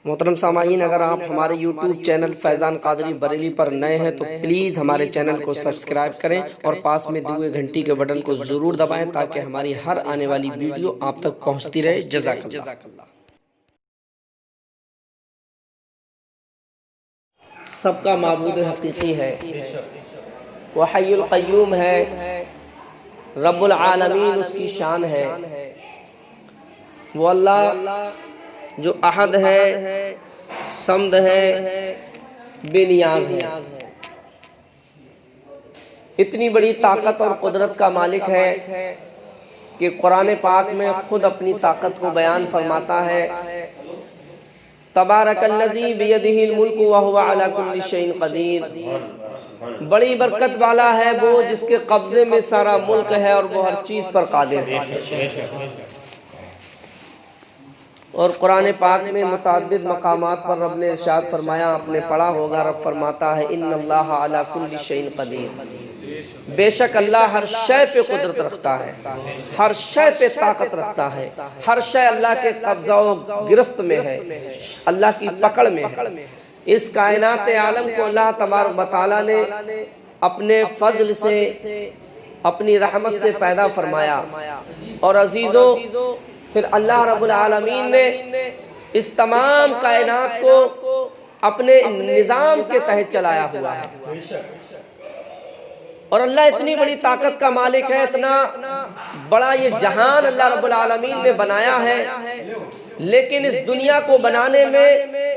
محترم سامعین، اگر آپ ہمارے یوٹیوب چینل فیضان قادری بریلی پر نئے ہیں تو پلیز ہمارے چینل کو سبسکرائب کریں اور پاس میں دیے گھنٹی کے بٹن کو ضرور دبائیں تاکہ ہماری ہر آنے والی ویڈیو آپ تک پہنچتی رہے۔ جزاک اللہ۔ سب کا معبود حقیقی ہے، وہ حی القیوم ہے، رب العالمین اس کی شان ہے۔ وہ اللہ جو احد ہے، صمد ہے، بے نیاز ہے، اتنی بڑی طاقت اور قدرت کا مالک ہے کہ قرآن پاک میں خود اپنی طاقت کو بیان فرماتا ہے۔ تبارک الذی بیدہ الملک وہو علی کل شیء قدیر، بڑی برکت والا ہے وہ جس کے قبضے میں سارا ملک ہے اور وہ ہر چیز پر قادر ہے۔ اور قرآن پاک میں متعدد مقامات پر رب نے ارشاد فرمایا، آپ نے پڑھا ہوگا، رب فرماتا ہے ان اللہ علی کل شیء قدیر، بے شک اللہ ہر شے پہ قدرت رکھتا ہے، ہر شے پہ طاقت رکھتا ہے، ہر شے اللہ کے قبضہ و گرفت میں ہے، اللہ کی پکڑ میں ہے۔ اس کائنات عالم کو اللہ تبارک و تعالیٰ نے اپنے فضل سے، اپنی رحمت سے پیدا فرمایا، اور عزیزو پھر اللہ رب العالمین نے اس تمام کائنات کو اپنے نظام کے تحت چلایا ہوا ہے۔ اور اللہ اتنی بڑی طاقت کا مالک ہے، اتنا بڑا یہ جہان اللہ رب العالمین نے بنایا ہے، لیکن اس دنیا کو بنانے میں،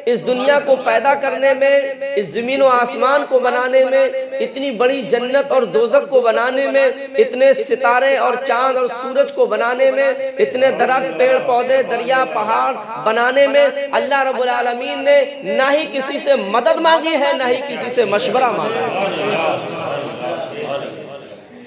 اس دنیا کو پیدا کرنے میں، اس زمین و آسمان کو بنانے میں، اتنی بڑی جنت اور دوزخ کو بنانے میں، اتنے ستارے اور چاند اور سورج کو بنانے میں، اتنے درخت، پیڑ پودے، دریا، پہاڑ بنانے میں اللہ رب العالمین نے نہ ہی کسی سے مدد مانگی ہے، نہ ہی کسی سے مشورہ مانگا ہے۔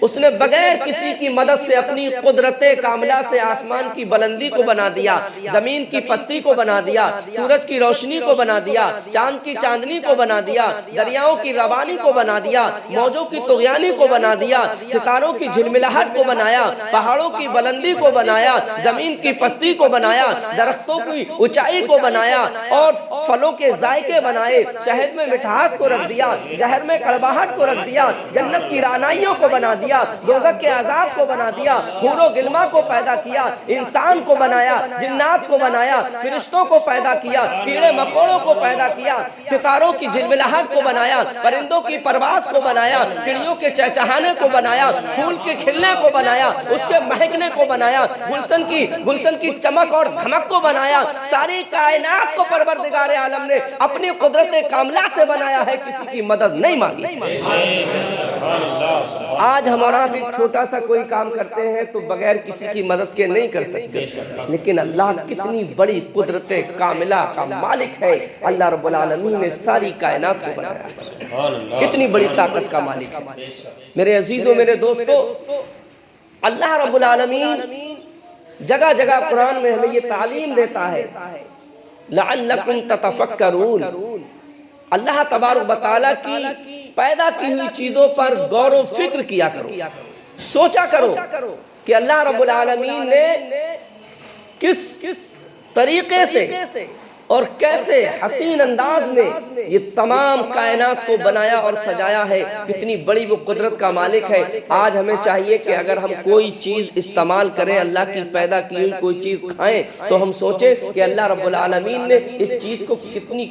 اس نے بغیر کسی کی مدد سے اپنی قدرت کاملہ سے آسمان کی بلندی کو بنا دیا، زمین کی پستی کو بنا دیا، سورج کی روشنی کو بنا دیا، چاند کی چاندنی کو بنا دیا، دریاؤں کی روانی کو بنا دیا، موجوں کی طغیانی کو بنا دیا، ستاروں کی جھلملاہٹ کو بنایا، پہاڑوں کی بلندی کو بنایا، زمین کی پستی کو بنایا، درختوں کی اونچائی کو بنایا، اور پھلوں کے ذائقے بنائے، شہد میں مٹھاس کو رکھ دیا، زہر میں کڑواہٹ کو رکھ دیا، جنت کی رعنائیوں کو بنا دیا، دوزخ کے عذاب کو بنا دیا، حور و غلما کو پیدا کیا، انسان کو بنایا، جنات کو بنایا، فرشتوں کو پیدا کیا، کیڑے مکوڑوں کو پیدا کیا، ستاروں کی جھلملاہٹ کو بنایا، پرندوں کی پرواز کو بنایا، چڑیوں کے چہچہانے کو بنایا، پھول کے کھلنے کو بنایا، اس کے مہکنے کو بنایا، گلشن کی چمک اور دھمک کو بنایا۔ ساری کائنات کو پروردگار عالم نے اپنی قدرت کاملہ سے بنایا ہے، کسی کی مدد نہیں مانگی۔ آج ہمارا بھی چھوٹا سا کوئی کام کرتے ہیں تو بغیر کسی کی مدد کے نہیں کر سکتے، لیکن اللہ کتنی بڑی قدرت کاملہ کا مالک ہے۔ اللہ رب العالمین نے ساری کائنات کو بنایا، اتنی بڑی طاقت کا مالک ہے۔ میرے عزیزوں، میرے دوستو، اللہ رب العالمین جگہ جگہ قرآن میں ہمیں یہ تعلیم دیتا ہے، لعلکم تتفکرون، اللہ تبارک و تعالیٰ کی پیدا کی ہوئی چیزوں پر غور و فکر کیا کرو، سوچا کرو کہ اللہ رب العالمین نے کس طریقے سے اور کیسے حسین انداز میں یہ تمام کائنات کو بنایا اور سجایا ہے، کتنی بڑی وہ قدرت کا مالک ہے۔ آج ہمیں چاہیے کہ اگر ہم کوئی چیز استعمال کریں، اللہ کی پیدا کی ہوئی کوئی چیز کھائیں، تو ہم سوچیں کہ اللہ رب العالمین نے اس چیز کو کتنی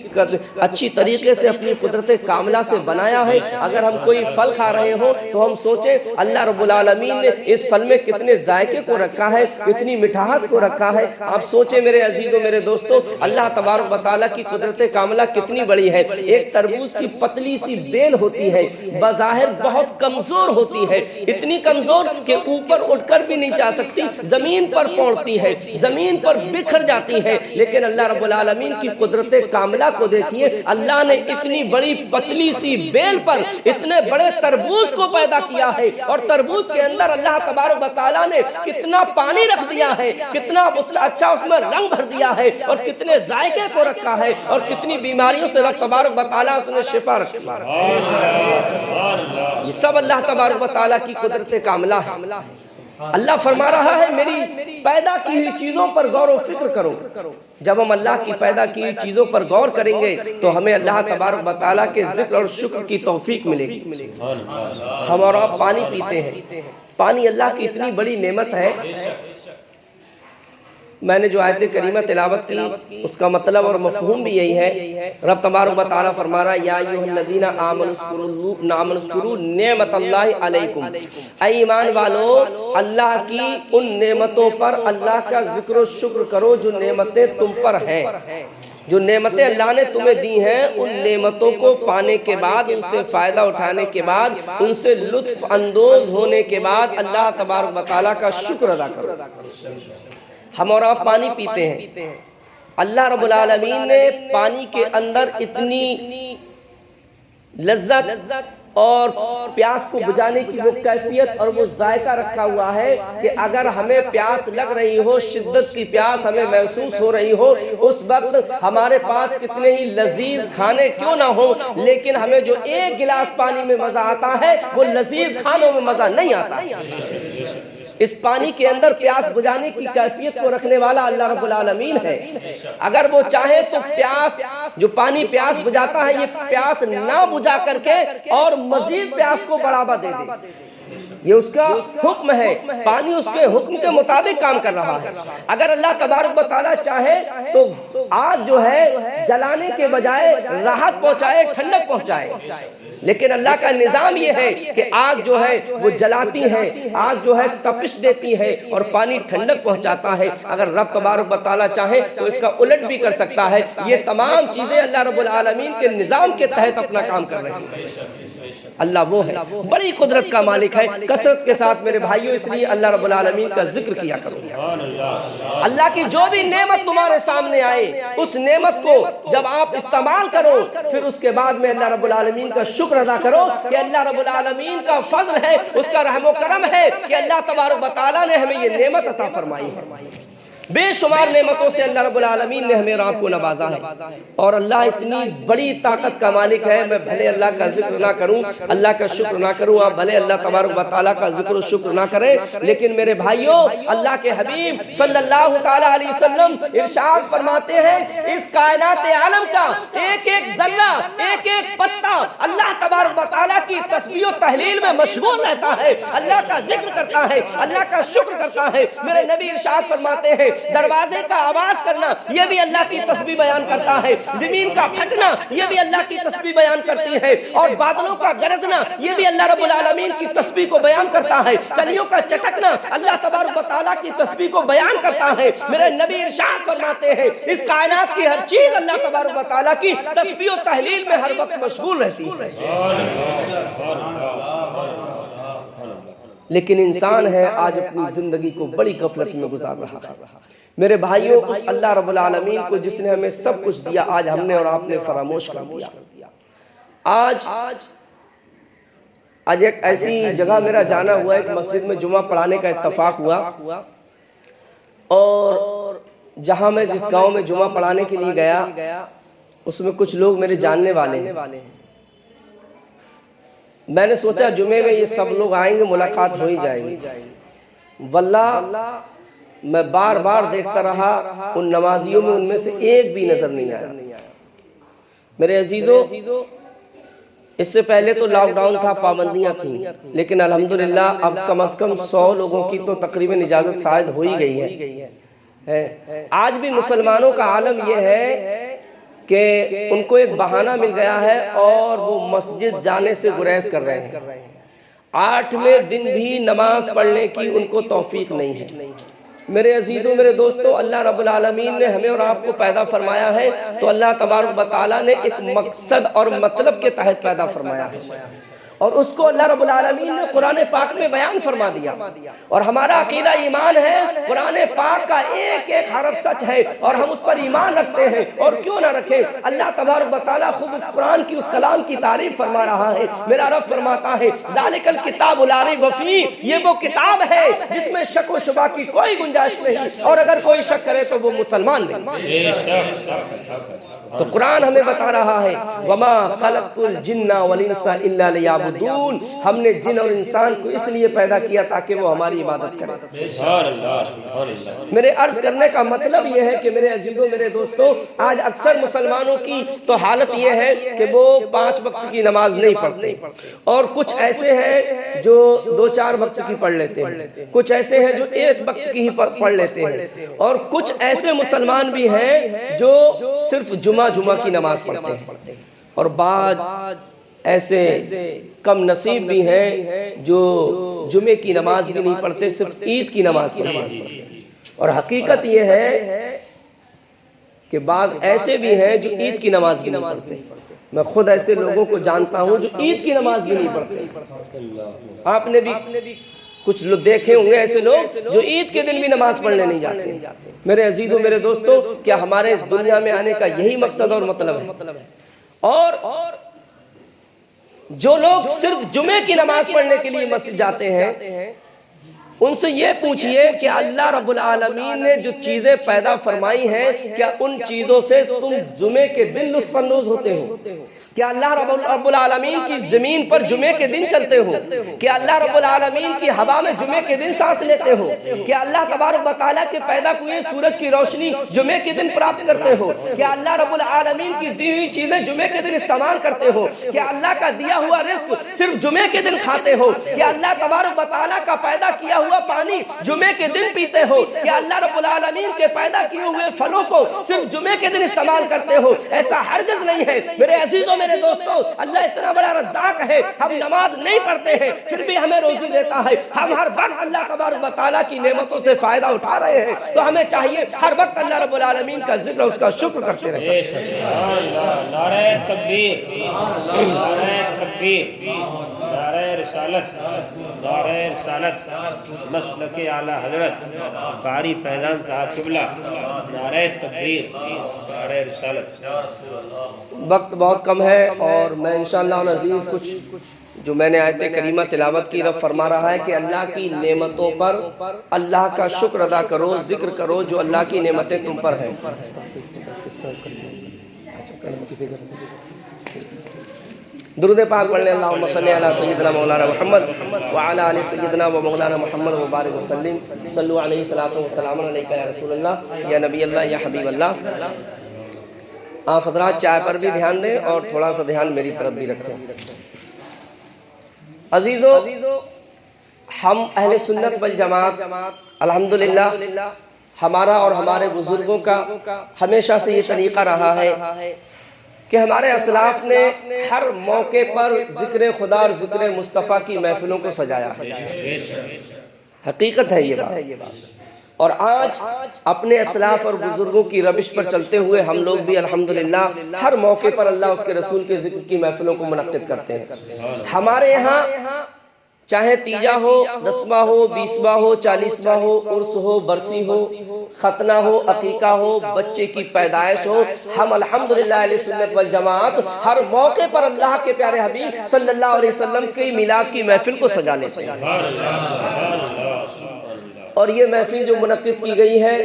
اچھی طریقے سے اپنی قدرت کاملہ سے بنایا ہے۔ اگر ہم کوئی پھل کھا رہے ہوں تو ہم سوچیں اللہ رب العالمین نے اس پھل میں کتنے ذائقے کو رکھا ہے، کتنی مٹھاس کو رکھا ہے۔ آپ سوچیں میرے عزیزوں، میرے دوستو، اللہ تبارک و تعالیٰ کی قدرت کاملہ کتنی بڑی ہے۔ ایک تربوز کی پتلی سی بیل ہوتی ہے، بظاہر بہت کمزور ہوتی ہے، اتنی کمزور کہ اوپر اٹھ کر بھی نہیں جا سکتی، زمین پر پڑتی ہے، زمین پر بکھر جاتی ہے، لیکن اللہ رب العالمین کی قدرت کاملہ کو دیکھیے، اللہ نے اتنی بڑی پتلی سی بیل پر اتنے بڑے تربوز کو پیدا کیا ہے، اور تربوز کے اندر اللہ تبارک و تعالیٰ نے کتنا پانی رکھ دیا ہے، کتنا اچھا اس میں رنگ بھر دیا ہے، اور کتنے ذائقے کو رکھا ہے، اور کتنی بیماریوں سے رب تبارک و تعالیٰ اس نے شفا رکھا ہے۔ یہ سب اللہ تبارک و تعالیٰ کی قدرت کاملہ ہے۔ اللہ فرما رہا ہے میری پیدا کی ہوئی چیزوں پر غور و فکر کرو۔ جب ہم اللہ کی پیدا کی ہوئی چیزوں پر غور کریں گے تو ہمیں اللہ تبارک و تعالیٰ کے ذکر اور شکر کی توفیق ملے گی۔ ہم اور آپ پانی پیتے ہیں، پانی اللہ کی اتنی بڑی نعمت ہے۔ میں نے جو آیت کریمہ تلاوت کی اس کا مطلب اور مفہوم بھی یہی ہے۔ رب تبارک و تعالیٰ فرما رہا ہے یا ایھا الذین آمنوا اذکروا نعمت اللہ علیکم، اے ایمان والو اللہ کی ان نعمتوں پر اللہ کا ذکر و شکر کرو جو نعمتیں تم پر ہیں۔ جو نعمتیں اللہ نے تمہیں دی ہیں ان نعمتوں کو پانے کے بعد، ان سے فائدہ اٹھانے کے بعد، ان سے لطف اندوز ہونے کے بعد اللہ تبارک و تعالیٰ کا شکر ادا کرو۔ ہم اور آپ پانی پیتے ہیں، اللہ رب العالمین نے پانی کے اندر اتنی لذت اور پیاس کو بجھانے کی وہ کیفیت اور وہ ذائقہ رکھا ہوا ہے کہ اگر ہمیں پیاس لگ رہی ہو، شدت کی پیاس ہمیں محسوس ہو رہی ہو، اس وقت ہمارے پاس کتنے ہی لذیذ کھانے کیوں نہ ہو، لیکن ہمیں جو ایک گلاس پانی میں مزہ آتا ہے وہ لذیذ کھانوں میں مزہ نہیں آتا۔ اس پانی کے اندر پیاس بجھانے کی کیفیت کو رکھنے والا اللہ رب العالمین ہے۔ اگر وہ چاہے تو پیاس جو پانی پیاس بجھاتا ہے یہ پیاس نہ بجھا کر کے اور مزید پیاس کو بڑھاوا دے دے، یہ اس کا حکم ہے۔ پانی اس کے حکم کے مطابق کام کر رہا ہے۔ اگر اللہ تبارک و تعالیٰ چاہے تو آگ جو ہے جلانے کے بجائے راحت پہنچائے، ٹھنڈک پہنچائے، لیکن اللہ کا نظام یہ ہے کہ آگ جو ہے وہ جلاتی ہے، آگ جو ہے تپش دیتی ہے اور پانی ٹھنڈک پہنچاتا ہے۔ اگر رب تبارک و تعالیٰ چاہے تو اس کا الٹ بھی کر سکتا ہے۔ یہ تمام چیزیں اللہ رب العالمین کے نظام کے تحت اپنا کام کر رہی ہیں۔ اللہ وہ ہے، بڑی قدرت کا مالک ہے۔ کثرت کے ساتھ میرے بھائیوں اس لیے اللہ رب العالمین کا ذکر کیا کرو۔ اللہ کی جو بھی نعمت تمہارے سامنے آئے اس نعمت کو جب آپ استعمال کرو پھر اس کے بعد میں اللہ رب العالمین کا شکر ادا کرو کہ اللہ رب العالمین کا فضل ہے، اس کا رحم و کرم ہے کہ اللہ تبارک و تعالیٰ نے ہمیں یہ نعمت عطا فرمائی ہے۔ بے شمار نعمتوں سے اللہ رب العالمین نے ہمیں اور آپ کو نوازا ہے، اور اللہ اتنی بڑی طاقت کا مالک ہے۔ میں بھلے اللہ کا ذکر نہ کروں، اللہ کا شکر نہ کروں، آپ بھلے اللہ تبارک و تعالیٰ کا ذکر و شکر نہ کریں، لیکن میرے بھائیوں اللہ کے حبیب صلی اللہ تعالیٰ علیہ وسلم ارشاد فرماتے ہیں اس کائنات عالم کا ایک ایک ذرہ، ایک ایک پتا اللہ تبارک و تعالیٰ کی تسبیح و تحلیل میں مشغول رہتا ہے، اللہ کا ذکر کرتا ہے، اللہ کا شکر کرتا ہے۔ میرے نبی ارشاد فرماتے ہیں دروازے کا آواز کرنا یہ بھی اللہ کی تسبیح بیان کرتا ہے، زمین کا پھٹنا یہ بھی اللہ کی تسبیح بیان کرتی ہے، اور بادلوں کا گرجنا یہ بھی اللہ رب العالمین کی تسبیح کو بیان کرتا ہے، کلیوں کا چٹکنا اللہ تبارک و تعالیٰ کی تسبیح کو بیان کرتا ہے۔ میرے نبی ارشاد فرماتے ہیں اس کائنات کی ہر چیز اللہ تبارک و تعالیٰ کی تسبیح و تحلیل میں ہر وقت مشغول رہتی ہے، لیکن انسان ہے آج اپنی زندگی کو بڑی غفلت میں گزار رہا ہے۔ میرے بھائیوں اس اللہ رب العالمین کو جس نے ہمیں سب کچھ دیا آج ہم نے اور آپ نے فراموش کر دیا۔ آج ایک ایسی جگہ میرا جانا ہوا، ایک مسجد میں جمعہ پڑھانے کا اتفاق ہوا، اور جہاں میں جس گاؤں میں جمعہ پڑھانے کے لیے گیا اس میں کچھ لوگ میرے جاننے والے ہیں۔ میں نے سوچا جمعے میں یہ سب لوگ آئیں گے، ملاقات ہو ہی جائے گی۔ واللہ میں بار بار دیکھتا رہا ان نمازیوں میں ان میں سے ایک بھی نظر نہیں آیا۔ میرے عزیزو اس سے پہلے تو لاک ڈاؤن تھا، پابندیاں تھیں، لیکن الحمدللہ اب کم از کم 100 لوگوں کی تو تقریباً اجازت شاید ہو ہی گئی ہے۔ آج بھی مسلمانوں کا عالم یہ ہے کہ ان کو ایک بہانہ مل گیا ہے اور وہ مسجد جانے سے گریز کر رہے ہیں۔ 8ویں دن بھی نماز پڑھنے کی ان کو توفیق نہیں ہے۔ میرے عزیزوں میرے دوستوں اللہ رب العالمین نے ہمیں اور آپ کو پیدا فرمایا ہے تو اللہ تبارک و تعالیٰ نے ایک مقصد اور مطلب کے تحت پیدا فرمایا ہے، اور اس کو اللہ رب العالمین نے قرآن پاک میں بیان فرما دیا، اور ہمارا عقیدہ ایمان ہے قرآن پاک کا ایک ایک حرف سچ ہے اور ہم اس پر ایمان رکھتے ہیں، اور کیوں نہ رکھیں۔ اللہ تبارک و تعالیٰ خود اس قرآن کی اس کلام کی تعریف فرما رہا ہے۔ میرا رب فرماتا ہے ذالک الکتاب لا ریب فیہ، یہ وہ کتاب ہے جس میں شک و شبہ کی کوئی گنجائش نہیں، اور اگر کوئی شک کرے تو وہ مسلمان نہیں۔ تو قرآن ہمیں بتا رہا ہے وما خلقت الجن والانس الا لیعبدون، فَلْيَعْبُدُونَ، ہم نے جن اور انسان کو اس لیے پیدا کیا تاکہ وہ ہماری عبادت کریں۔ میرے عرض کرنے کا مطلب یہ ہے کہ میرے عزیزوں، میرے دوستوں، آج اکثر مسلمانوں کی تو حالت یہ ہے کہ وہ 5 وقت کی نماز نہیں پڑھتے، اور کچھ ایسے ہیں جو 2-4 وقت کی پڑھ لیتے ہیں، کچھ ایسے ہیں جو 1 وقت کی ہی پڑھ لیتے ہیں، اور کچھ ایسے مسلمان بھی ہیں جو صرف جمعہ کی نماز پڑھتے ہیں، اور بعض ایسے کم نصیب بھی ہیں جو جمعے کی نماز بھی نہیں پڑھتے، صرف عید کی نماز پڑھتے ہیں۔ اور حقیقت یہ ہے کہ بعض ایسے بھی ہیں جو عید کی نماز بھی نہیں پڑھتے۔ میں خود ایسے لوگوں کو جانتا ہوں جو عید کی نماز بھی نہیں پڑھتے۔ آپ نے بھی کچھ لوگ دیکھے ہوں گے ایسے لوگ جو عید کے دن بھی نماز پڑھنے نہیں جاتے۔ میرے عزیزوں، میرے دوستوں، کیا ہمارے دنیا میں آنے کا یہی مقصد اور مطلب ہے؟ اور جو لوگ صرف جمعے کی نماز پڑھنے کے لیے مسجد جاتے ہیں، ان سے یہ پوچھئے کہ اللہ رب العالمین نے جو چیزیں پیدا فرمائی ہیں، کیا ان چیزوں سے تم جمعے کے دن لطف اندوز ہوتے ہو؟ کیا اللہ رب العالمین کی زمین پر جمعے کے دن چلتے ہو؟ کیا اللہ رب العالمین کی ہوا میں جمعے کے دن سانس لیتے ہو؟ کیا اللہ تبارک و تعالیٰ کے پیدا ہوئے سورج کی روشنی جمعے کے دن پراپت کرتے ہو؟ کیا اللہ رب العالمین کی دی ہوئی چیزیں جمعے کے دن استعمال کرتے ہو؟ کیا اللہ کا دیا ہوا رزق صرف جمعے کے دن کھاتے ہو؟ کیا اللہ تبارک و تعالیٰ کا پیدا کیا ہوا پانی جمعے کے دن پیتے ہو؟ کیا اللہ رب العالمین کے پیدا کیے ہوئے پھلوں کو صرف جمعے کے دن استعمال کرتے ہو؟ ایسا ہرگز نہیں ہے میرے عزیزوں، میرے دوستوں۔ اللہ اتنا بڑا رزاق ہے، ہم نماز نہیں پڑھتے ہیں پھر بھی ہمیں روزی دیتا ہے۔ ہم ہر وقت اللہ تبارک و تعالیٰ کی نعمتوں سے فائدہ اٹھا رہے ہیں، تو ہمیں چاہیے ہر وقت اللہ رب العالمین کا ذکر، اس کا شکر کرتے رہیں۔ نعرہ تکبیر، نعرہ تکبیر، نعرہ رسالت، نعرہ رسالت، مسلک اعلیٰ حضرت قاری فیضان صاحب قبلہ، نعرہ تکبیر، نعرہ رسالت۔ وقت بہت کم ہے، اور میں انشاءاللہ العزیز کچھ جو میں نے آیت کریمہ تلاوت کی، رب فرما رہا ہے کہ اللہ کی نعمتوں پر اللہ کا شکر ادا کرو، ذکر کرو جو اللہ کی نعمتیں تم پر ہیں۔ درود پاک پڑھ لیں۔ اللہم صلی علی سیدنا مولانا محمد وعلی آل سیدنا و مولانا محمد وبارک وسلم۔ صلو علیہ الصلاۃ والسلام علیکہ یا رسول اللہ، یا نبی اللہ، یا حبیب اللہ۔ آپ حضرات چائے پر بھی دھیان دیں اور تھوڑا سا دھیان میری طرف بھی رکھیں۔ عزیزو، ہم اہل سنت والجماعت الحمدللہ، ہمارا اور ہمارے بزرگوں کا ہمیشہ سے یہ طریقہ رہا ہے کہ ہمارے اسلاف نے ہر موقع پر ذکر خدا اور ذکر مصطفیٰ کی محفلوں کو سجایا ہے۔ حقیقت ہے یہ بات، اور آج اپنے اسلاف اور بزرگوں کی روش پر چلتے ہوئے ہم لوگ بھی الحمدللہ ہر موقع پر اللہ اس کے رسول کے ذکر کی محفلوں کو منعقد کرتے ہیں۔ ہمارے یہاں چاہے تیجا ہو، 10واں ہو، 20واں ہو، 40واں ہو، عرس ہو، برسی ہو، ختنہ ہو، عقیقہ ہو، بچے کی پیدائش ہو، ہم الحمدللہ اہل سنت والجماعت ہر موقع پر اللہ کے پیارے حبیب صلی اللہ علیہ وسلم کی میلاد کی محفل کو سجا لیتے ہیں۔ اور یہ محفل جو منعقد کی گئی ہے،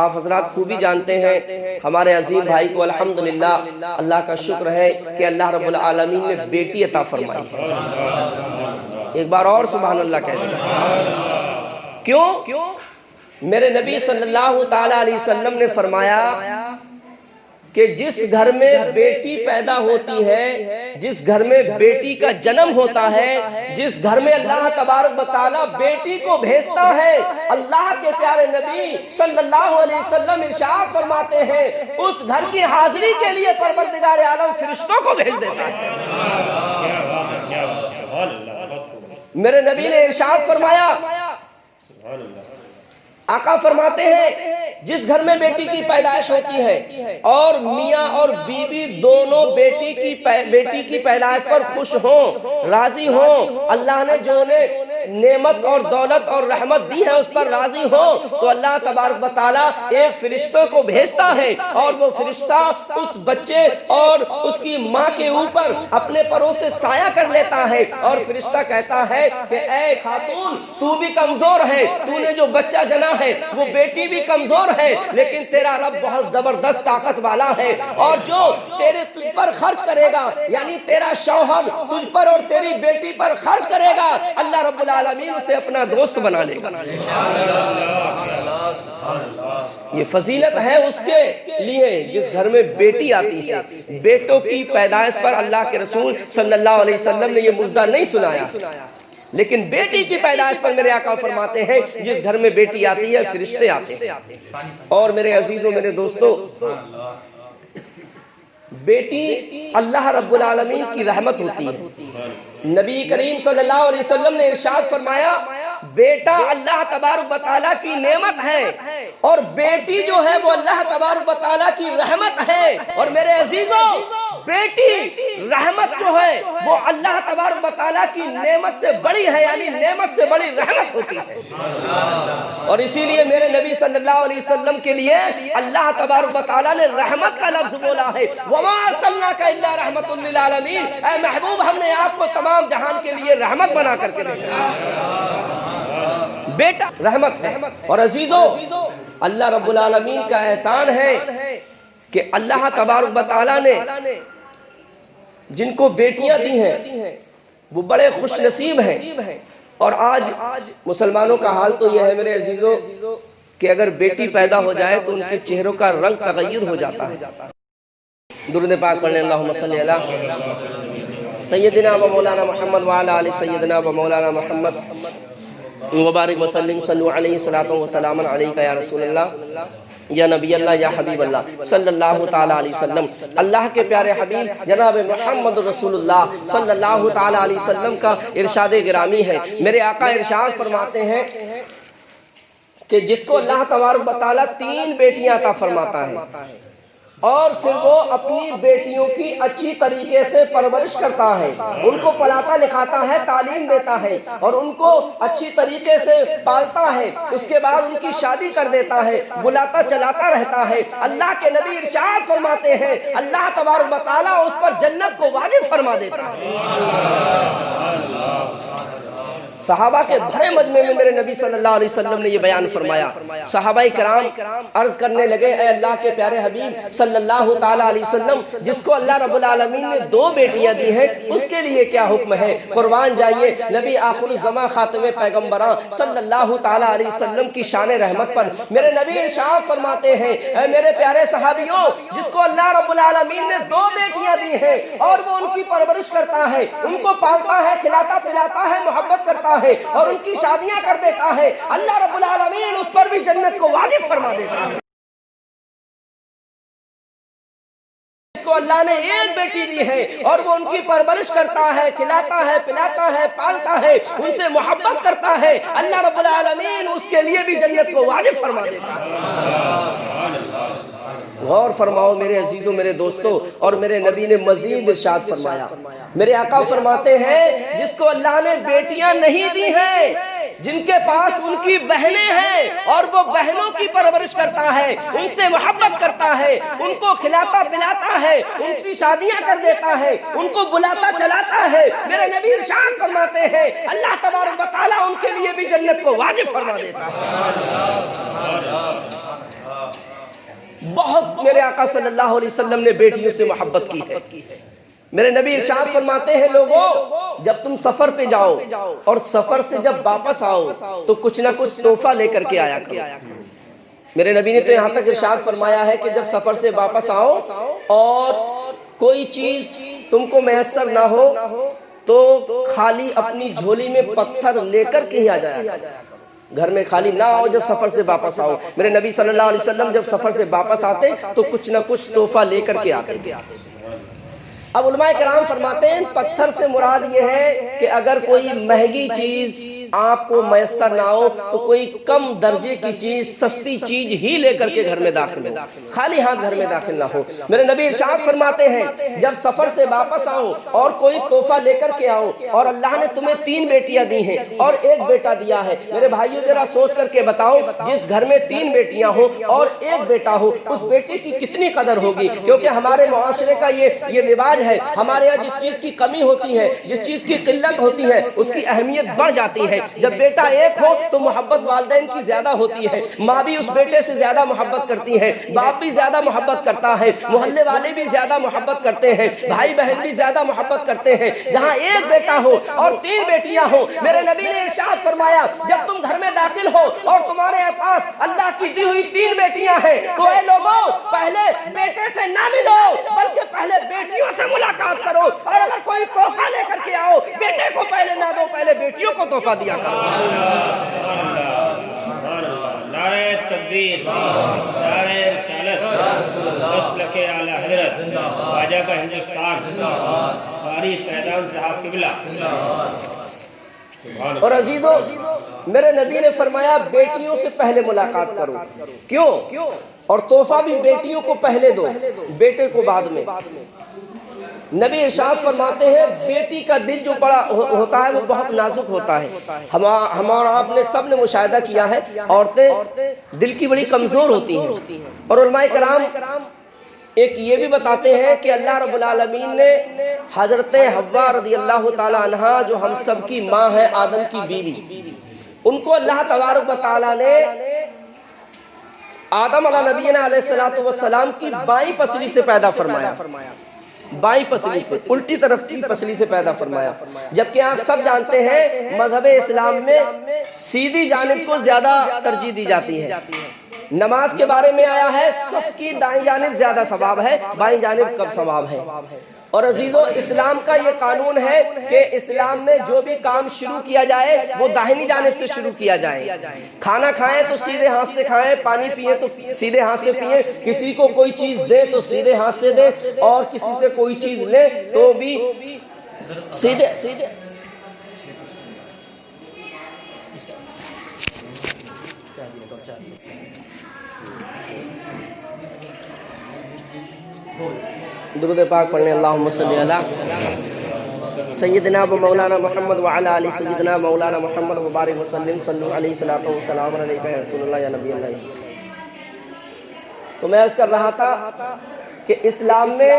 آپ حضرات خوبی جانتے ہیں، ہمارے عظیم بھائی کو الحمدللہ اللہ کا شکر ہے کہ اللہ رب العالمین نے بیٹی عطا فرمائی ہے۔ ایک بار اور سبحان اللہ کہہ دیں۔ کیوں؟ میرے نبی صلی اللہ تعالیٰ علیہ وسلم نے فرمایا کہ جس گھر میں بیٹی پیدا ہوتی ہے، جس گھر میں بیٹی کا جنم ہوتا ہے، جس گھر میں اللہ تبارک و تعالیٰ بیٹی کو بھیجتا ہے، اللہ کے پیارے نبی صلی اللہ علیہ وسلم ارشاد فرماتے ہیں اس گھر کی حاضری کے لیے پروردگار عالم فرشتوں کو بھیج دیتا ہے۔ میرے نبی نے ارشاد فرمایا، آقا فرماتے ہیں جس گھر میں بیٹی کی پیدائش ہوتی ہے اور میاں اور بیوی دونوں بیٹی کی پیدائش پر خوش ہوں، راضی ہوں، اللہ نے جو انہیں نعمت اور دولت اور رحمت دی ہے اس پر راضی ہو تو اللہ تبارک و تعالیٰ ایک فرشتوں کو بھیجتا ہے اور وہ فرشتہ اس بچے اور اس کی ماں کے اوپر اپنے پروں سے سایہ کر لیتا ہے اور فرشتہ کہتا ہے کہ اے خاتون تو بھی کمزور ہے، تو نے جو بچہ جنا ہے وہ بیٹی بھی کمزور ہے، لیکن تیرا رب بہت زبردست طاقت والا ہے، اور جو تجھ پر خرچ کرے گا یعنی تیرا شوہر تجھ پر اور تیری بیٹی پر خرچ کرے گا، اللہ رب العالمین اسے اپنا دوست بنا لے گا۔ یہ فضیلت ہے اس کے لیے جس گھر میں بیٹی آتی ہے۔ بیٹوں کی پیدائش پر اللہ کے رسول صلی اللہ علیہ وسلم نے یہ مژدہ نہیں سنایا، لیکن بیٹی کی پیدائش پر میرے آقا فرماتے ہیں جس گھر میں بیٹی آتی ہے فرشتے آتے ہیں۔ اور میرے عزیزوں میرے دوستوں، بیٹی اللہ رب العالمین کی رحمت ہوتی ہے۔ نبی کریم صلی اللہ علیہ وسلم نے ارشاد فرمایا بیٹا اللہ تبارک و تعالیٰ کی نعمت ہے اور بیٹی جو ہے وہ اللہ تبارک و تعالیٰ کی رحمت ہے۔ اور میرے عزیزوں، بیٹی رحمت جو ہے وہ اللہ تبارک و تعالیٰ کی نعمت سے بڑی ہے، یعنی نعمت سے بڑی رحمت ہوتی ہے۔ اور اسی لیے میرے نبی صلی اللہ علیہ وسلم کے لیے اللہ تبارک و تعالیٰ نے رحمت کا لفظ بولا ہے، وَمَا أَرْسَلْنَاكَ إِلَّا رَحْمَةً لِّلْعَالَمِينَ، اے محبوب ہم نے آپ کو تمام جہان کے لیے رحمت بنا کر کے بھیجا۔ بیٹا رحمت ہے۔ اور عزیزوں، اللہ رب العالمین کا احسان ہے کہ اللہ تبارک و تعالیٰ نے جن کو بیٹیاں دی ہیں وہ بڑے خوش نصیب ہیں۔ اور آج مسلمانوں کا حال تو یہ ہے میرے عزیزوں کہ اگر بیٹی پیدا ہو جائے تو ان کے چہروں کا رنگ تغیر ہو جاتا ہے۔ درود پاک پڑھیں، اللہم صلی علی سیدنا و مولانا محمد وعلی آل سیدنا و مولانا محمد وبارک وسلم، صلو علیہ الصلاۃ والسلام علیک یا رسول اللہ یا نبی اللہ یا حبیب اللہ صلی اللہ تعالیٰ علیہ وسلم۔ اللہ کے پیارے حبیب جناب محمد رسول اللہ صلی اللہ تعالیٰ علیہ وسلم کا ارشاد گرامی ہے۔ میرے آقا ارشاد فرماتے ہیں کہ جس کو اللہ تبارک و تعالیٰ 3 بیٹیاں عطا فرماتا ہے اور پھر وہ اپنی بیٹیوں کی اچھی طریقے سے پرورش کرتا ہے، ان کو پڑھاتا لکھاتا ہے، تعلیم دیتا ہے اور ان کو اچھی طریقے سے پالتا ہے، اس کے بعد ان کی شادی کر دیتا ہے، بلاتا چلاتا رہتا ہے، اللہ کے نبی ارشاد فرماتے ہیں اللہ تبارک و تعالیٰ اس پر جنت کو واجب فرما دیتا ہے۔ صحابہ کے بھرے مجمع میں میرے نبی صلی اللہ علیہ وسلم نے یہ بیان فرمایا۔ صحابہ کرام عرض کرنے لگے اے اللہ کے پیارے حبیب صلی اللہ تعالیٰ علیہ وسلم، جس کو اللہ رب العالمین نے 2 بیٹیاں دی ہیں اس کے لیے کیا حکم ہے؟ قربان جائیے نبی آخر الزمان خاتم پیغمبران صلی اللہ تعالیٰ علیہ وسلم کی شان رحمت پر میرے نبی ارشاد فرماتے ہیں اے میرے پیارے صحابیوں، جس کو اللہ رب العالمین نے 2 بیٹیاں دی ہیں اور وہ ان کی پرورش کرتا ہے، ان کو پالتا ہے، کھلاتا پلاتا ہے، محبت کرتا ہے اور ان کی شادیاں کر دیتا ہے، اللہ رب العالمین اس پر بھی جنت کو واجب فرما دیتا ہے۔ اس کو اللہ نے 1 بیٹی دی ہے اور وہ ان کی پرورش کرتا ہے، کھلاتا ہے، پلاتا ہے، پالتا ہے، ان سے محبت کرتا ہے، اللہ رب العالمین اس کے لیے بھی جنت کو واجب فرما دیتا ہے۔ غور فرماؤ میرے عزیزوں میرے دوستوں، اور میرے نبی نے مزید ارشاد فرمایا، میرے آقا فرماتے ہیں جس کو اللہ نے بیٹیاں نہیں دی ہیں، جن کے پاس ان کی بہنیں ہیں اور وہ بہنوں کی پرورش کرتا ہے، ان سے محبت کرتا ہے، ان کو کھلاتا پلاتا ہے، ان کی شادیاں کر دیتا ہے، ان کو بلاتا چلاتا ہے، میرے نبی ارشاد فرماتے ہیں اللہ تبارک و تعالیٰ ان کے لیے بھی جنت کو واجب فرما دیتا ہے۔ بہت میرے آقا صلی اللہ علیہ وسلم نے بیٹیوں سے محبت کی ہے۔ میرے نبی ارشاد فرماتے ہیں لوگوں جب تم سفر پہ جاؤ اور سفر سے جب واپس آؤ تو کچھ نہ کچھ تحفہ لے کر کے آیا کرو۔ میرے نبی نے تو یہاں تک ارشاد فرمایا ہے کہ جب سفر سے واپس آؤ اور کوئی چیز تم کو میسر نہ ہو تو خالی اپنی جھولی میں پتھر لے کر کے ہی آ جایا، گھر میں خالی نہ آؤ جب سفر سے واپس آؤ۔ میرے نبی صلی اللہ علیہ وسلم جب سفر سے واپس آتے تو کچھ نہ کچھ تحفہ لے کر کے آتے۔ اب علماء کرام فرماتے ہیں پتھر سے مراد یہ ہے کہ اگر کوئی مہنگی چیز آپ کو میسر نہ ہو تو کوئی کم درجے کی چیز، سستی چیز ہی لے کر کے گھر میں داخل ہو، خالی ہاتھ گھر میں داخل نہ ہو۔ میرے نبی ارشاد فرماتے ہیں جب سفر سے واپس آؤ اور کوئی تحفہ لے کر کے آؤ اور اللہ نے تمہیں 3 بیٹیاں دی ہیں اور 1 بیٹا دیا ہے، میرے بھائیوں ذرا سوچ کر کے بتاؤ جس گھر میں 3 بیٹیاں ہو اور 1 بیٹا ہو اس بیٹے کی کتنی قدر ہوگی؟ کیونکہ ہمارے معاشرے کا یہ رواج ہے، ہمارے یہاں جس چیز کی کمی ہوتی ہے، جس چیز کی قلت ہوتی ہے اس کی اہمیت بڑھ جاتی ہے۔ جب بیٹا 1 ہو تو محبت والدین کی زیادہ ہوتی ہے، ماں بھی اس بیٹے سے زیادہ محبت کرتی ہے، باپ بھی زیادہ محبت کرتا ہے، محلے والے بھی زیادہ محبت کرتے ہیں، بھائی بہن بھی زیادہ محبت کرتے ہیں۔ جہاں 1 بیٹا ہو اور 3 بیٹیاں ہو، میرے نبی نے ارشاد فرمایا جب تم گھر میں داخل ہو اور تمہارے پاس اللہ کی دی ہوئی 3 بیٹیاں ہیں تو اے لوگوں پہلے بیٹے سے نہ ملو بلکہ پہلے بیٹیوں سے ملاقات کرو، اور اگر کوئی تحفہ لے کر کے آؤ بیٹے کو پہلے نہ دو، پہلے بیٹیوں کو تحفہ دیا کرو۔ نعرہ تکبیر، نعرہ رسالت، مسلک اعلی حضرت خواجہ کا ہندوستان، قاری فیضان صاحب قبلہ۔ اور عزیزو میرے نبی نے فرمایا بیٹیوں سے پہلے ملاقات کرو، کیوں؟ اور تحفہ بھی بیٹیوں کو پہلے دو، بیٹے کو بعد میں۔ نبی ارشاد فرماتے ہیں بیٹی کا دل جو بڑا ہوتا ہے وہ بہت نازک ہوتا ہے۔ ہمارا آپ نے سب نے مشاہدہ کیا ہے عورتیں دل کی بڑی کمزور ہوتی ہیں، اور علماء کرام ایک یہ بھی بتاتے ہیں کہ اللہ رب العالمین نے حضرت حوا رضی اللہ تعالی عنہا جو ہم سب کی ماں ہے، آدم کی بیوی، ان کو اللہ تبارک و تعالی نے آدم علیہ نبینا علیہ السلام کی بائیں پسلی سے پیدا فرمایا، بائیں پسلی سے، الٹی طرف کی پسلی سے پیدا فرمایا، جبکہ آپ سب جانتے ہیں مذہب اسلام میں سیدھی جانب کو زیادہ ترجیح دی جاتی ہے۔ نماز کے بارے میں آیا ہے صف کی دائیں جانب زیادہ ثواب ہے، بائیں جانب کم ثواب ہے۔ اور عزیزو اسلام کا یہ قانون ہے کہ اسلام میں جو بھی کام شروع کیا جائے وہ داہنی جانب سے شروع کیا جائے۔ کھانا کھائیں تو سیدھے ہاتھ سے کھائیں، پانی پیئیں تو سیدھے ہاتھ سے پیئیں، کسی کو کوئی چیز دے تو سیدھے ہاتھ سے دے، اور کسی سے کوئی چیز لے تو بھی سیدھے۔ درود پاک پڑھنے اللہم صلی علی سیدنا و مولانا محمد وعلی آل سیدنا مولانا محمد وبارک وسلم صلو علیہ صلاۃ والسلام علیکہ یا رسول اللہ یا نبی اللہ۔ تو میں عرض کر رہا تھا کہ اسلام میں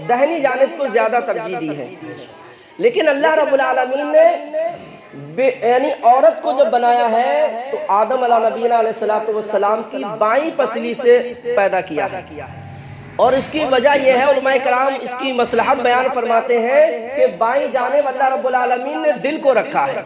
دہنی جانب کو زیادہ ترجیح دی ہے، لیکن اللہ رب العالمین نے یعنی عورت کو جب بنایا ہے تو آدم علیہ نبینا علیہ السلام کی بائیں پسلی سے پیدا کیا ہے، اور اس کی وجہ یہ ہے علماء کرام اس کی مصلحت بیان فرماتے ہیں کہ بائیں جانب اللہ رب العالمین نے دل کو رکھا ہے،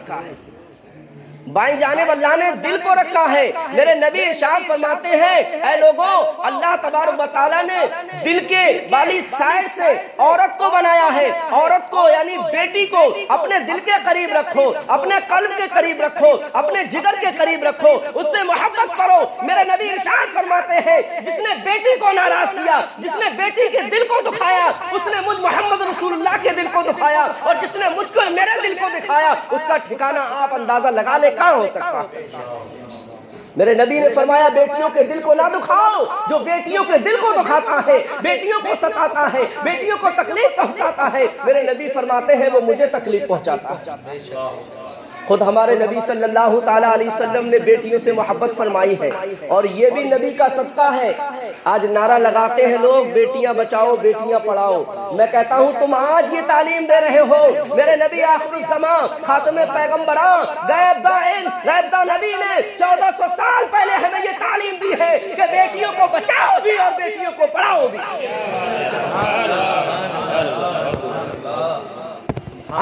بائیں جانب اللہ نے دل کو رکھا ہے۔ میرے نبی ارشاد فرماتے ہیں اے لوگوں اللہ تبارک و تعالیٰ نے دل کے والی سائڈ سے عورت کو بنایا ہے، عورت کو یعنی بیٹی کو اپنے دل کے قریب رکھو، اپنے قلب کے قریب رکھو، اپنے جگر کے قریب رکھو، اس سے محبت کرو۔ میرے نبی ارشاد فرماتے ہیں جس نے بیٹی کو ناراض کیا، جس نے بیٹی کے دل کو دکھایا، اس نے مجھ محمد رسول اللہ کے دل کو دکھایا، اور جس نے مجھ کو میرے دل کو دکھایا اس کا ٹھکانہ آپ اندازہ لگا لے کہاں ہو سکتا۔ میرے نبی نے فرمایا بیٹیوں کے دل کو نہ دکھاؤ، جو بیٹیوں کے دل کو دکھاتا ہے، بیٹیوں کو ستاتا ہے، بیٹیوں کو تکلیف پہنچاتا ہے، میرے نبی فرماتے ہیں وہ مجھے تکلیف پہنچاتا ہے۔ خود ہمارے نبی صلی اللہ تعالیٰ علیہ وسلم نے بیٹیوں سے محبت فرمائی ہے، اور یہ بھی نبی کا صدقہ ہے۔ آج نعرہ لگاتے ہیں لوگ بیٹیاں بچاؤ بیٹیاں پڑھاؤ، میں کہتا ہوں تم آج یہ تعلیم دے رہے ہو، میرے نبی آخر الزمان خاتم پیغمبران غیب دائن غیب دا نبی نے 1400 سال پہلے ہمیں یہ تعلیم دی ہے کہ بیٹیوں کو بچاؤ بھی اور بیٹیوں کو پڑھاؤ بھی۔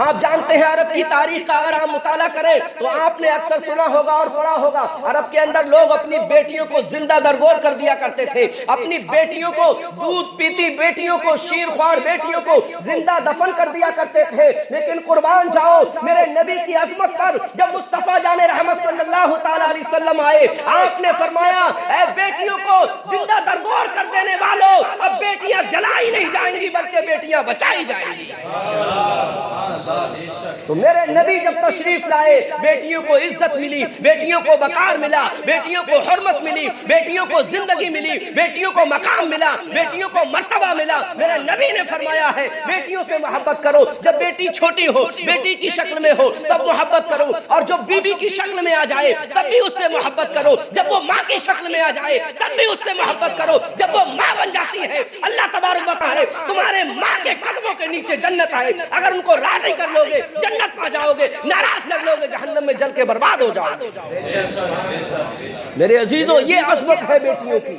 آپ جانتے ہیں عرب کی تاریخ کا اگر آپ مطالعہ کریں تو آپ نے اکثر سنا ہوگا اور پڑھا ہوگا، عرب کے اندر لوگ اپنی بیٹیوں کو زندہ درگور کر دیا کرتے تھے، اپنی بیٹیوں کو دودھ پیتی بیٹیوں کو شیر خوار بیٹیوں کو زندہ دفن کر دیا کرتے تھے۔ لیکن قربان جاؤ میرے نبی کی عظمت پر جب مصطفیٰ جان رحمت صلی اللہ تعالیٰ علیہ وسلم آئے، آپ نے فرمایا اے بیٹیوں کو زندہ درگور کر دینے والوں، اب بیٹیاں جلائی نہیں جائیں گی بلکہ بیٹیاں بچائی جائیں گی۔ تو میرے نبی جب تشریف لائے بیٹیوں کو عزت ملی، بیٹیوں کو وقار ملا، بیٹیوں کو حرمت ملی، بیٹیوں کو زندگی ملی، بیٹیوں کو مقام ملا، بیٹیوں کو مرتبہ ملا۔ میرے نبی نے فرمایا ہے بیٹیوں سے محبت کرو، جب بیٹی چھوٹی ہو، بیٹی کی شکل میں ہو تب محبت کرو، اور جو بیوی کی شکل میں آ جائے تب بھی اس سے محبت کرو، جب وہ ماں کی شکل میں آ جائے تب بھی اس سے محبت کرو، جب وہ ماں بن جاتی ہے اللہ تبارک و تعالی تمہارے ماں کے قدموں کے نیچے جنت آئے، اگر ان کو راضی کر لو گے جنت پا جاؤ گے، ناراض کر لو گے جہنم میں جل کے برباد ہو جاؤ گے۔ میرے عزیزو یہ عظمت ہے بیٹیوں کی۔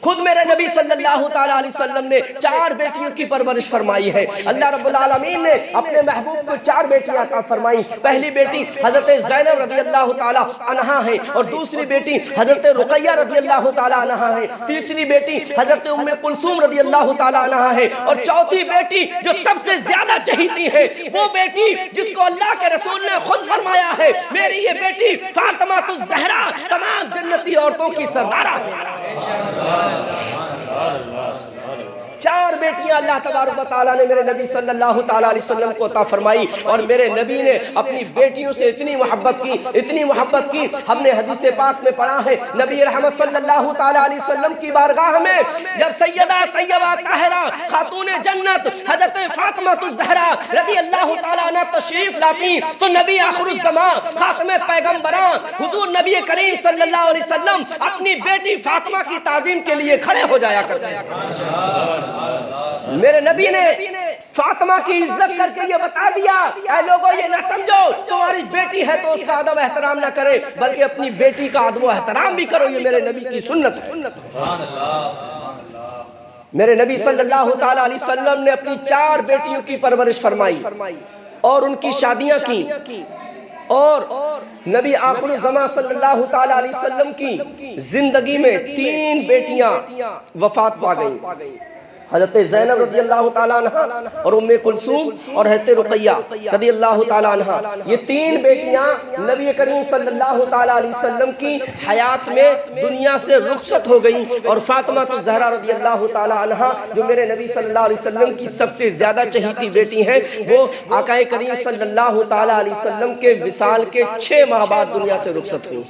خود میرے نبی صلی اللہ تعالیٰ علیہ وسلم نے 4 بیٹیوں کی پرورش فرمائی ہے۔ اللہ رب العالمین نے اپنے محبوب کو 4 بیٹیاں عطا فرمائیں۔ پہلی بیٹی حضرت زینب رضی اللہ تعالیٰ عنہا ہے، اور دوسری بیٹی حضرت رقیہ رضی اللہ تعالیٰ عنہا ہے، تیسری بیٹی حضرت ام کلثوم رضی اللہ تعالیٰ عنہا ہے، اور چوتھی بیٹی جو سب سے زیادہ چہیتی ہے وہ بیٹی جس کو اللہ کے رسول نے خود فرمایا ہے میری یہ بیٹی فاطمہ الزہرا تمام جنتی عورتوں کی سردارہ ہے۔ 4 بیٹیاں اللہ تبارک و تعالیٰ نے میرے نبی صلی اللہ تعالیٰ علیہ وسلم کو عطا فرمائی، اور میرے نبی نے اپنی بیٹیوں سے اتنی محبت کی، ہم نے حدیث پاک میں پڑھا ہے نبی رحمت صلی اللہ تعالیٰ علیہ وسلم کی بارگاہ میں جب سیدہ طیبہ طاہرہ خاتون جنت حضرت فاطمہ الزہرا رضی اللہ تعالیٰ عنہ تشریف لاتی تو نبی آخر الزمان خاتم پیغمبران حضور نبی کریم صلی اللہ علیہ وسلم اپنی بیٹی فاطمہ کی تعظیم کے لیے کھڑے ہو جایا کرتے تھے۔ میرے نبی نے فاطمہ کی عزت کر کے یہ بتا دیا اے لوگوں یہ نہ سمجھو تمہاری بیٹی ہے تو اس کا ادب احترام نہ کرے، بلکہ اپنی بیٹی کا ادب و احترام بھی کرو، یہ میرے نبی کی سنت ہے۔ میرے نبی صلی اللہ تعالیٰ علیہ وسلم نے اپنی 4 بیٹیوں کی پرورش فرمائی اور ان کی شادیاں کی، اور نبی آخر الزمان صلی اللہ تعالیٰ علیہ وسلم کی زندگی میں 3 بیٹیاں وفات پا گئیں، حضرت زینب رضی اللہ تعالیٰ عنہ اور ام کلثوم اور حضرت رقیہ رضی اللہ تعالیٰ عنہ۔ یہ 3 بیٹیاں نبی کریم صلی اللہ تعالیٰ علیہ وسلم کی حیات میں دنیا سے رخصت ہو گئیں، اور فاطمہ الزہرا رضی اللہ تعالیٰ عنہ جو میرے نبی صلی اللہ علیہ وسلم کی سب سے زیادہ چہیتی بیٹی ہیں وہ آقا کریم صلی اللہ تعالیٰ علیہ وسلم کے وصال کے 6 ماہ بعد دنیا سے رخصت ہوئی۔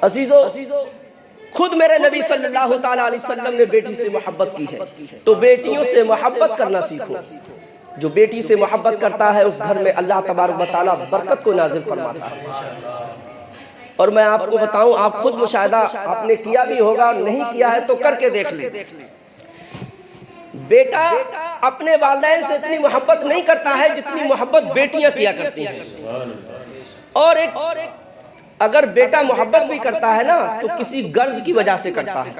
عزیزو خود میرے نبی صلی اللہ تعالیٰ علیہ وسلم نے بیٹی سے محبت کی ہے، تو بیٹیوں سے محبت کرنا سیکھو۔ جو بیٹی سے محبت کرتا ہے اس گھر میں اللہ تبارک و تعالیٰ برکت کو نازل فرماتا ہے۔ اور میں آپ کو بتاؤں، آپ خود مشاہدہ آپ نے کیا بھی ہوگا، نہیں کیا ہے تو کر کے دیکھ لیں، بیٹا اپنے والدین سے اتنی محبت نہیں کرتا ہے جتنی محبت بیٹیاں کیا کرتی ہیں۔ اور ایک اگر بیٹا محبت بھی کرتا ہے نا تو کسی غرض کی وجہ سے کرتا ہے۔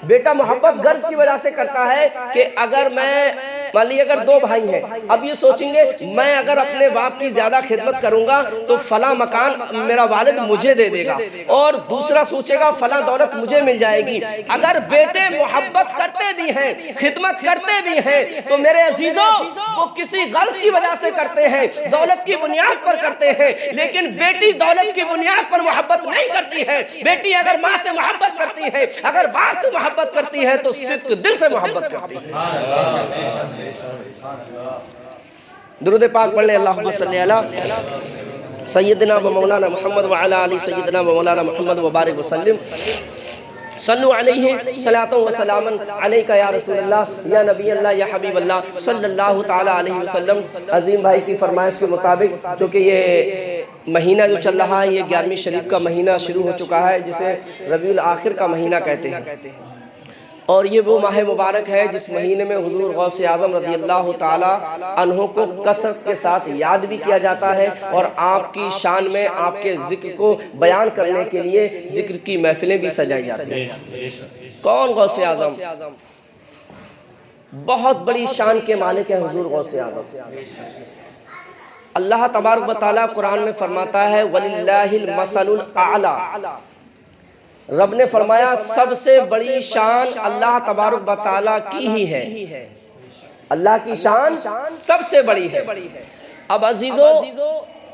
بیٹا محبت غرض کی وجہ سے کرتا ہے کہ اگر میں مان لیے اگر 2 بھائی ہیں، اب یہ سوچیں گے میں اگر اپنے باپ کی زیادہ خدمت کروں گا تو فلاں مکان میرا والد مجھے دے دے گا، اور دوسرا سوچے گا فلاں دولت مجھے مل جائے گی۔ اگر بیٹے محبت کرتے بھی ہیں، خدمت کرتے بھی ہیں، تو میرے عزیزوں وہ کسی غرض کی وجہ سے کرتے ہیں، دولت کی بنیاد پر کرتے ہیں، لیکن بیٹی دولت کی بنیاد پر محبت نہیں کرتی ہے۔ بیٹی اگر ماں سے محبت کرتی ہے، اگر باپ سے محبت کرتی ہے تو صدق دل سے محبت کرتی ہے۔ درود پاک پڑھ لیں، اللہم صلی علی سیدنا و مولانا محمد وعلی آل سیدنا و مولانا محمد وبارک وسلم۔ صلو علیہ صلاۃ و سلام علیکہ یا رسول اللہ یا نبی اللہ یا حبیب اللہ صلی اللہ تعالیٰ علیہ وسلم۔ عظیم بھائی کی فرمائش کے مطابق چونکہ یہ مہینہ جو چل رہا ہے یہ 11ویں شریف کا مہینہ شروع ہو چکا ہے جسے ربیع الآخر کا مہینہ کہتے ہیں، اور یہ وہ ماہ مبارک ہے جس مہینے میں حضور غوث اعظم رضی اللہ تعالیٰ عنہ کو کثرت کے ساتھ یاد بھی کیا جاتا ہے، اور آپ کی شان میں آپ کے ذکر کو بیان کرنے کے لیے ذکر کی محفلیں بھی سجائی جاتی ہیں۔ کون غوث اعظم؟ بہت بڑی شان کے مالک ہیں حضور غوث اعظم۔ اللہ تبارک و تعالیٰ قرآن میں فرماتا ہے وَلِلَّهِ الْمَثَلُ الْأَعْلَى، رب نے فرمایا سب سے بڑی شان اللہ تبارک و تعالیٰ کی ہی ہے، اللہ کی شان سب سے بڑی ہے۔ اب عزیزو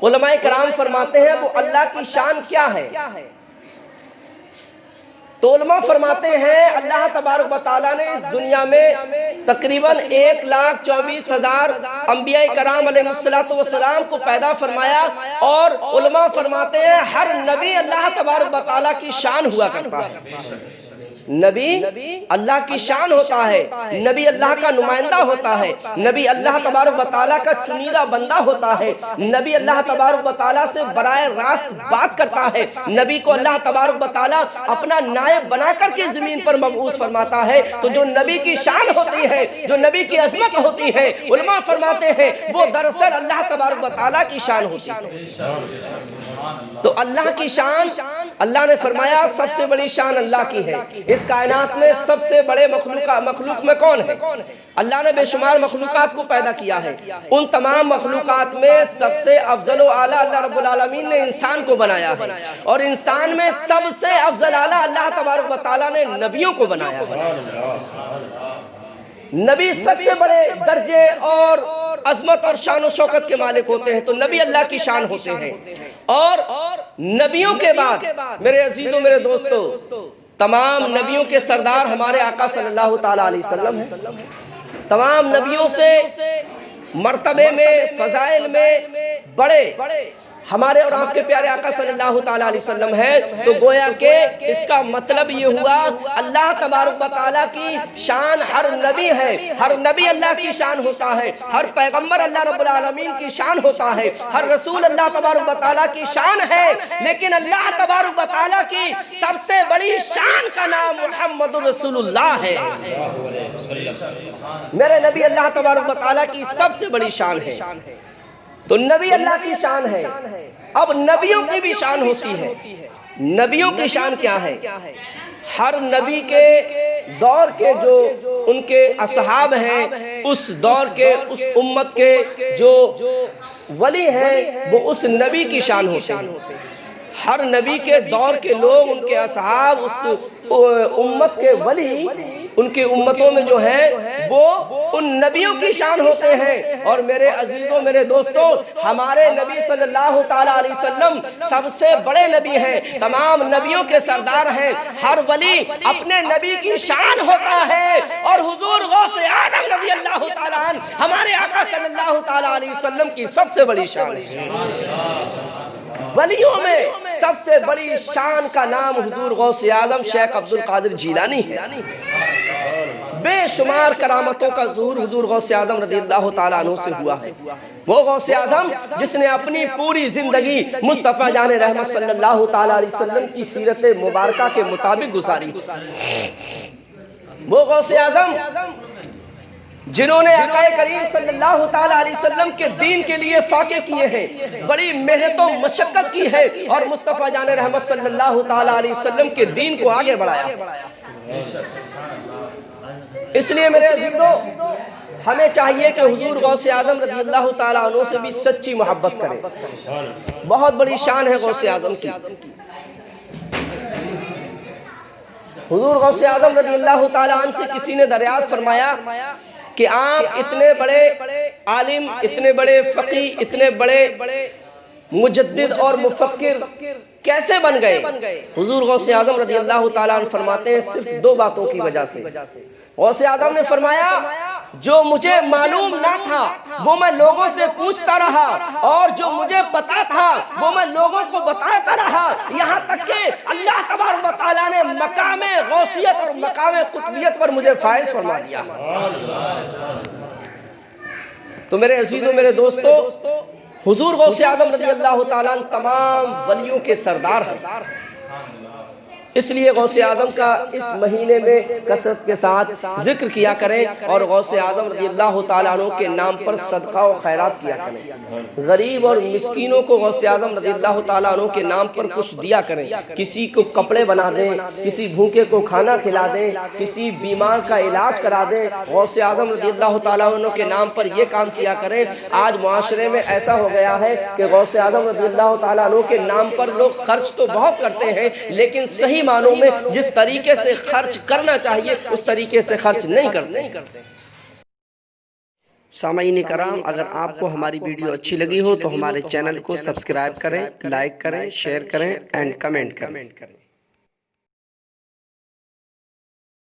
علماء کرام فرماتے ہیں وہ اللہ کی شان کیا ہے؟ تو علماء فرماتے ہیں اللہ تبارک و تعالیٰ نے اس دنیا میں تقریباً 1,24,000 انبیاء کرام علیہ السلام کو پیدا فرمایا، اور علماء فرماتے ہیں ہر نبی اللہ تبارک و تعالیٰ کی شان ہوا کرتا ہے۔ نبی اللہ کی شان ہوتا ہے، نبی اللہ کا نمائندہ ہوتا ہے، نبی اللہ تبارک و تعالیٰ کا چنیدہ بندہ ہوتا ہے، نبی اللہ تبارک و تعالیٰ سے براہ راست بات کرتا ہے، نبی کو اللہ تبارک و تعالیٰ اپنا نائب بنا کر کے زمین پر مبعوث فرماتا ہے۔ تو جو نبی کی شان ہوتی ہے، جو نبی کی عظمت ہوتی ہے، علماء فرماتے ہیں وہ دراصل اللہ تبارک و تعالیٰ کی شان ہوتی ہے۔ تو اللہ کی شان، اللہ نے فرمایا سب سے بڑی شان اللہ کی ہے۔ اس کائنات میں سب سے بڑے مخلوق میں کون ہے؟ اللہ نے بے شمار مخلوقات کو پیدا کیا ہے، ان تمام مخلوقات میں سب سے افضل و اعلیٰ اللہ رب العالمین نے انسان کو بنایا ہے، اور انسان میں سب سے افضل اعلیٰ اللہ تبارک و تعالیٰ نے نبیوں کو بنایا ہے۔ نبی سب سے بڑے درجے اور عظمت اور شان و شوکت کے مالک ہوتے ہیں، تو نبی اللہ کی شان ہوتے ہیں۔ اور نبیوں کے بعد میرے عزیزوں، میرے دوستو، تمام نبیوں کے سردار ہمارے آقا صلی اللہ تعالیٰ علیہ وسلم ہیں۔ تمام نبیوں سے مرتبے میں، فضائل میں بڑے ہمارے اور آپ کے پیارے آقا صلی اللہ تعالیٰ علیہ وسلم ہے۔ تو گویا کہ اس کا مطلب یہ ہوا اللہ تبارک و تعالیٰ کی شان ہر نبی ہے، ہر نبی اللہ کی شان ہوتا ہے، ہر پیغمبر اللہ رب العالمین کی شان ہوتا ہے، ہر رسول اللہ تبارک و تعالیٰ کی شان ہے۔ لیکن اللہ تبارک و تعالیٰ کی سب سے بڑی شان کا نام محمد رسول اللہ ہے۔ میرے نبی اللہ تبارک و تعالیٰ کی سب سے بڑی شان ہے۔ تو نبی اللہ کی شان ہے، اب نبیوں کی بھی شان ہوتی ہے۔ نبیوں کی شان کیا ہے؟ ہر نبی کے دور کے جو ان کے اصحاب ہیں، اس دور کے، اس امت کے جو ولی ہیں، وہ اس نبی کی شان ہوتے ہیں۔ ہر نبی کے دور کے لوگ، ان کے اصحاب، اس امت کے ولی، ان کی امتوں میں جو ہے وہ ان نبیوں کی شان ہوتے ہیں۔ اور میرے عزیزوں، میرے دوستوں، ہمارے نبی صلی اللہ تعالیٰ علیہ وسلم سب سے بڑے نبی ہیں، تمام نبیوں کے سردار ہیں۔ ہر ولی اپنے نبی کی شان ہوتا ہے، اور حضور غوث اعظم رضی اللہ تعالیٰ عنہ ہمارے آقا صلی اللہ تعالیٰ علیہ وسلم کی سب سے بڑی شان ہے۔ ولیوں میں سب سے بڑی شان کا نام حضور غوث اعظم شیخ عبد القادر جیلانی ہے۔ بے شمار کرامتوں کا ظہور حضور غوث اعظم رضی اللہ تعالیٰ عنہ سے ہوا ہے۔ وہ غوث اعظم جس نے اپنی پوری زندگی مصطفیٰ جان رحمت صلی اللہ تعالیٰ علیہ وسلم کی سیرت مبارکہ کے مطابق گزاری، وہ غوث اعظم جنہوں نے آقا کریم صلی اللہ تعالیٰ علیہ وسلم کے دین کے لیے فاقے کیے ہیں، بڑی محنت و مشقت کی ہے، اور مصطفیٰ جان رحمت صلی اللہ تعالیٰ علیہ وسلم کے دین کو آگے بڑھایا۔ اس لیے میرے عزیزوں، ہمیں چاہیے کہ حضور غوث اعظم رضی اللہ تعالیٰ عنہ سے بھی سچی محبت کریں۔ بہت بڑی شان ہے غوث اعظم کی۔ حضور غوث اعظم رضی اللہ تعالیٰ عنہ سے کسی نے دریافت فرمایا کہ آپ اتنے بڑے عالم، اتنے بڑے فقی، اتنے بڑے مجدد اور مفکر کیسے بن گئے؟ حضور غوث اعظم رضی اللہ تعالیٰ عنہ فرماتے ہیں صرف دو باتوں کی وجہ سے۔ غوث اعظم نے فرمایا جو مجھے معلوم نہ تھا وہ میں لوگوں سے پوچھتا رہا، اور جو مجھے پتا تھا وہ میں لوگوں کو بتاتا رہا، یہاں تک کہ اللہ تبارک و تعالیٰ نے مقام غوثیت اور مقام قطبیت پر مجھے فائز فرما دیا۔ تو میرے عزیزوں، میرے دوستو، حضور غوث اعظم رضی اللہ تعالیٰ عنہ تمام ولیوں کے سردار ہیں۔ اس لیے غوث اعظم کا اس مہینے میں کثرت کے ساتھ ذکر کیا کریں، اور غوث اعظم رضی اللہ تعالیٰ عنہ کے نام پر صدقہ و خیرات کیا کریں۔ غریب اور مسکینوں کو غوث اعظم رضی اللہ تعالیٰ عنہ کے نام پر کچھ دیا کریں، کسی کو کپڑے بنا دیں، کسی بھوکے کو کھانا کھلا دیں، کسی بیمار کا علاج کرا دیں۔ غوث اعظم رضی اللہ تعالیٰ عنہ کے نام پر یہ کام کیا کریں۔ آج معاشرے میں ایسا ہو گیا ہے کہ غوث اعظم رضی اللہ تعالیٰ عنہ کے نام پر لوگ خرچ تو بہت کرتے ہیں، لیکن صحیح معنوں میں جس طریقے سے خرچ کرنا چاہیے اس طریقے سے خرچ نہیں کرتے۔ سامعین کرام، اگر آپ کو ہماری ویڈیو اچھی لگی ہو تو ہمارے چینل کو سبسکرائب کریں، لائک کریں، شیئر کریں اینڈ کمنٹ کریں۔